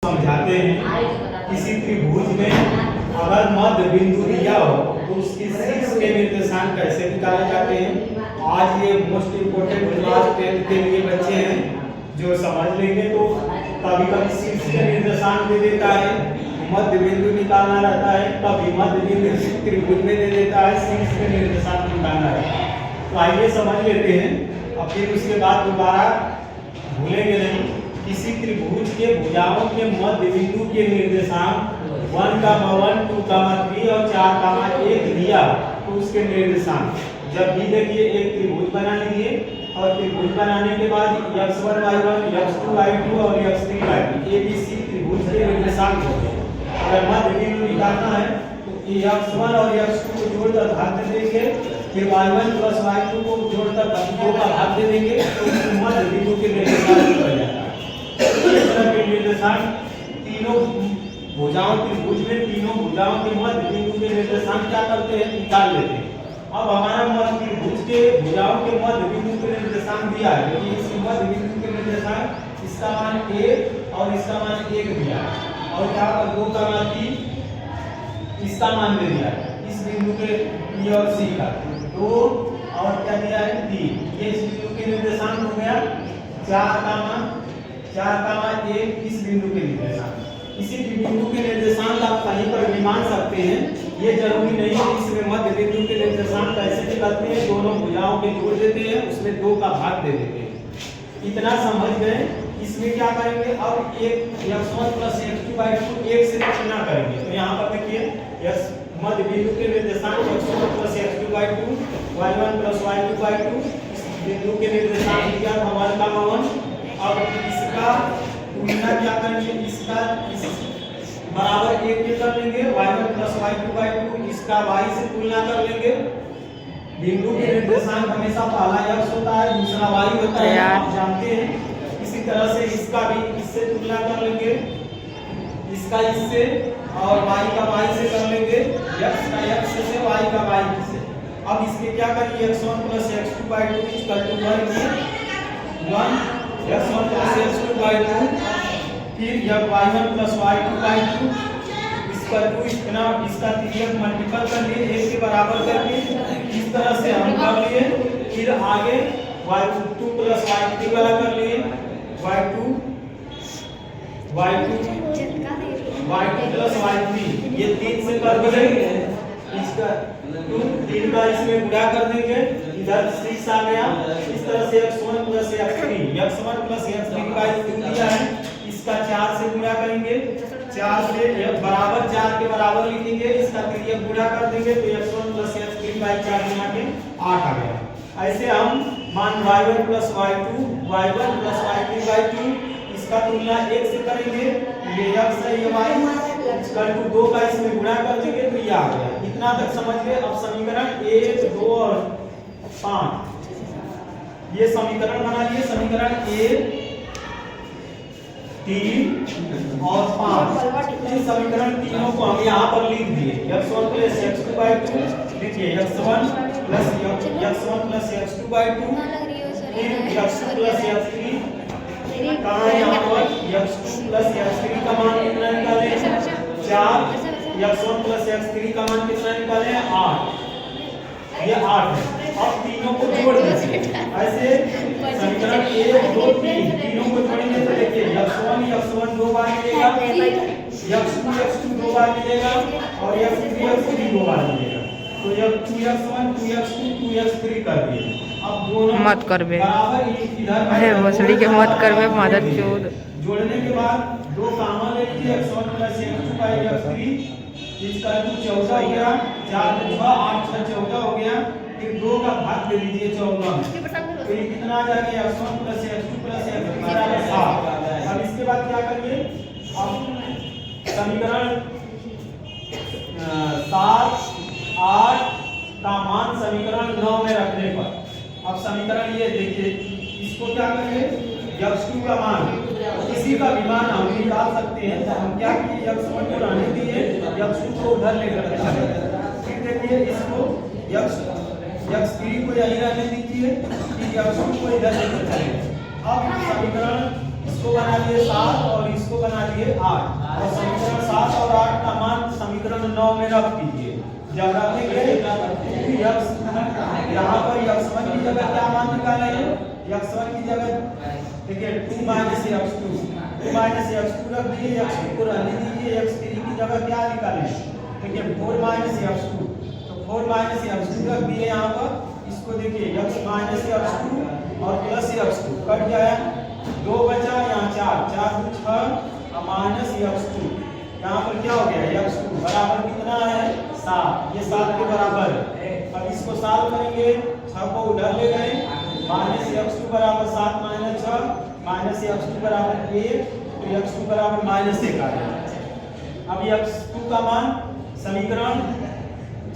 समझाते हैं किसी त्रिभुज में अगर मध्य बिंदु दिया हो तो उसकी शीर्ष के निर्देशांक कैसे निकाले जाते हैं। आज ये मोस्ट इम्पोर्टेंट क्लास 10 के लिए बच्चे हैं जो समझ लेंगे तो कभी कभी शीर्ष के निर्देशांक दे देता है, मध्य बिंदु निकालना रहता है, कभी मध्य बिंदु त्रिभुज में दे देता है, शीर्ष के निर्देशांक निकालना रहता है। तो आइए समझ लेते हैं, अब फिर उसके बाद दोबारा भूलेंगे नहीं। किसी त्रिभुज के भुजाओं के मध्य बिंदु के निर्देशांक 1, 1, 2, 3 और 4, 1 दिया तो उसके निर्देशांक जब भी देखिए एक त्रिभुज बना लीजिए और त्रिभुज बनाने के बाद x1 y1 x2 y2 और x3 y3 ABC त्रिभुज के निर्देशांक होते हैं। अगर मध्य बिंदु निकालना है तो x1 और x2 को जोड़कर भाग दे देंगे, फिर y1 + y2 को जोड़कर 2 का भाग दे देंगे तो मध्य बिंदु के निर्देशांक बन जाता है। इस तरह के निर्देशांक तीनों भुजाओं त्रिभुज में तीनों भुजाओं के मध्य बिंदु के निर्देशांक क्या करते हैं, निकाल लेते हैं। अब हमारा मध्य त्रिभुज के भुजाओं के मध्य बिंदु के निर्देशांक दिया है, क्योंकि इस मध्य बिंदु के निर्देशांक इसका मान 1 और इसका मान 1 दिया है और यहाँ पर 2 का मान 3 इसका मान दे दिया है। इस बिंदु के B और C का 2 और क्या दिया है 3, ये इस बिंदु के निर्देशांक हो गया। 4 का मान 1 इस बिंदु के निर्देशांक। किसी भी बिंदु के निर्देशांक आप कहीं पर भी मान सकते हैं, ये जरूरी नहीं है इसमें मध्य बिंदु के निर्देशांक कैसे निकलते हैं, दोनों भुजाओं के जोड़ देते हैं, उसमें 2 का भाग दे देते हैं। इतना समझ गए। इसमें क्या करेंगे, अब एक x1 + x2/2 1 से गुणा करेंगे तो यहाँ पर देखिए x मध्य बिंदु के निर्देशांक x1 + x2/2 y1 + y2/2 इस बिंदु के निर्देशांक दिया 1 का 1। अब इसका तुलना क्या करेंगे, इसका इस बराबर 1 के कर लेंगे y1 + y2/2, इसका y से तुलना कर लेंगे। बिंदु के निर्देशांक हमेशा पहला x होता है, दूसरा y होता है, आप जानते हैं। इसी तरह से इसका भी इससे तुलना कर लेंगे, इसका इससे और y का y से कर लेंगे, x का x से y का y से। अब इसके क्या करेंगे, x1 + x2/2 = 1 x1 + x2/2 फिर यह y1 + y2/2 इस पर 2 इतना इसका तिर्यक मल्टीपल कर लिए 1 के बराबर करके इस तरह से हम कर लिए। फिर आगे y2 + y3 वाला कर लिए y2 + y3 ये 3 से कर देंगे, इसका 3 का इसमें गुणा कर देंगे, इधर 6 आ गया। इस तरह से x1 + x3 का 2 दिया है, इसका 4 से गुणा करेंगे, 4 से बराबर 4 के बराबर लिखेंगे, इसका तिर्यक गुणा कर देंगे तो x1 + x3/4 गुणा के 8 आ गया। ऐसे हम मान y1 + y2 y1 + y3/2 इसका तुलना 1 से करेंगे, ये x है ये y इसका 2 का इसमें गुणा कर देंगे तो ये आ गया। इतना तक समझ गए। अब समीकरण 1, 2 और 5 ये समीकरण बना लिए। समीकरण 1, 3 और 5 इन समीकरण तीनों को हम यहाँ पर लिख दिए। x1 + x2/2 लिखिए, x1 + x2/2 फिर x2 + x3 कहाँ है, यहाँ पर x2 + x3 का मान कितना निकाले 4, x1 + x3 का मान कितना निकाले 8, ये 8 है। अब तीनों को जोड़ दीजिए, ऐसे समीकरण 1, 2, 3 तीनों को जोड़ेंगे तो देखिए x1 2 बार मिलेगा, x2 2 बार मिलेगा और x3 2 बार मिलेगा, तो यह 2x1 2x2 2x3 कर दिए। अब दोनों मत करबे बराबर इधर भोसड़ी के मत करबे मदद चोद। जोड़ने के बाद 2 कॉमन ले लीजिए, x1 + x2/x3 इसका 14 हो गया, 4 × 6 8 6 14 हो गया। फिर 2 का भाग दे दीजिए 14 में, तो ये कितना आ जाएगा, x1 + x2 + x3 = 7। अब इसके बाद क्या करिए, अब समीकरण 7 8 का मान समीकरण 9 में रखने पर अब समीकरण ये देखिए, इसको क्या करेंगे, x2 का मान किसी का भी मान हम निकाल सकते हैं। तो हम क्या किए, x1 को रहने दिए, x2 को उधर लेकर चले। फिर देखिए इसको x3 को यहीं रहने दीजिए, फिर x2 को इधर लेकर चले। अब समीकरण इसको बना लिए 7 और इसको बना लिए 8 और समीकरण 7 और 8 का मान समीकरण 9 में रख दीजिए। जब रखेंगे यहाँ पर x1 की जगह क्या मान निकालेंगे? x1 की जगह देखिए 2 माइनस x2 रख दिए, x2 को रहने दीजिए, x3 की जगह क्या निकालें? देखिए 4 माइनस x2, तो 4 माइनस x2 रख दिए यहाँ पर। इसको देखिए x माइनस x2 और प्लस x2 कट जाए, 2 बचा, यहाँ 4 2 6 और माइनस x2, यहाँ पर क्या हो गया? x2 बराबर कितना है? 7, ये 7 के बराबर है। अब इसको सॉल्व करेंगे, 6 को उधर ले गए, माइनस x2 बराबर 7 माइनस 6, माइनस x2 बराबर 1, तो x2 बराबर माइनस 1 आ गया। अब x2 का मान समीकरण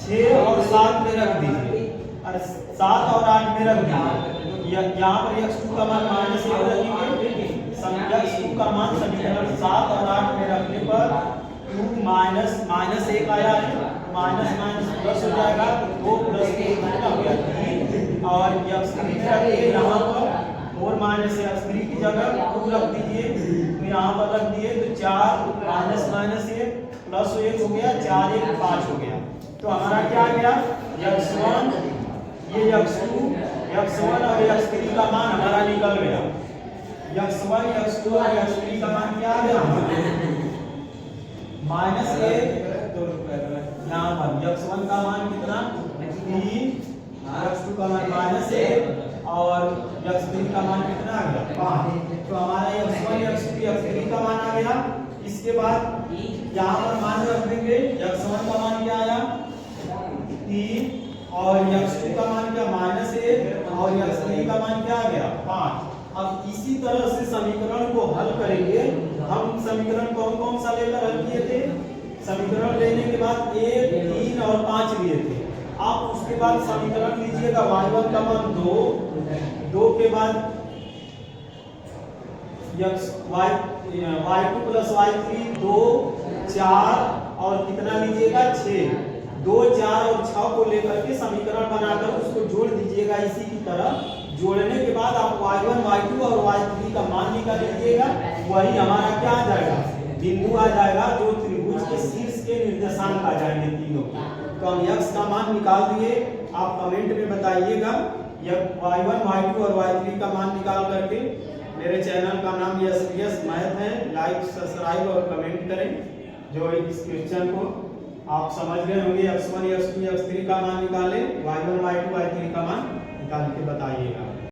6 और 7 में रख दीजिए, और 7 और 8 में रख दीजिए। यहाँ पर x2 का मान माइनस 1 रखेंगे, x2 का मान समीकरण 7 और 8 में रखने पर 2 माइनस 1 आया है, माइनस माइनस प्लस हो जाएगा, तो 2 प्लस 1 कितना हो गया? 3, और x3 रखिए यहाँ पर 4 माइनस x3 की जगह 2 रख दीजिए, तो यहाँ पर रख दिए, तो 4 माइनस माइनस 1 प्लस 1 हो गया, 4 1 5 हो गया। तो हमारा क्या आ गया? x1, ये x1 और x3 का मान हमारा निकल गया। x1 x2 और x3 का मान क्या आ गया? माइनस 1, तो यहाँ पर x1 का मान कितना? 3, x2 का मान माइनस 1 और x3 का मान कितना आ गया? 5। तो हमारा x1 x2 x3 का मान आ गया। इसके बाद यहाँ पर मान रख देंगे, x1 का मान क्या आया? 3, और x2 का मान क्या? माइनस 1, और x3 का मान क्या आ गया? 5। अब इसी तरह से समीकरण को हल करेंगे। हम समीकरण कौन सा लेकर हल किए थे? समीकरण लेने के बाद 1, 3 और 5 लिए थे। आप उसके बाद समीकरण लीजिएगा, y1 का मान 2 के बाद y2 प्लस y3 2, 4 और कितना लीजिएगा? 6। 2, 4 और 6 को लेकर के समीकरण बनाकर उसको जोड़ दीजिएगा इसी की तरह। जोड़ने के बाद आप y1, y2 और y3 का मान निकाल लीजिएगा, वही हमारा क्या आ जाएगा? बिंदु आ जाएगा, जो त्रिभुज के शीर्ष के निर्देशांक आ जाएंगे तीनों। तो हम x का मान निकाल दिए, आप कमेंट में बताइएगा y1, y2 और y3 का मान निकाल करके। मेरे चैनल का नाम यस मैथ है, लाइक सब्सक्राइब और कमेंट करें। जो इस क्वेश्चन को आप समझ गए होंगे, x1 x2 x3 का मान निकालें, y1 y2 y3 का मान निकाल के बताइएगा।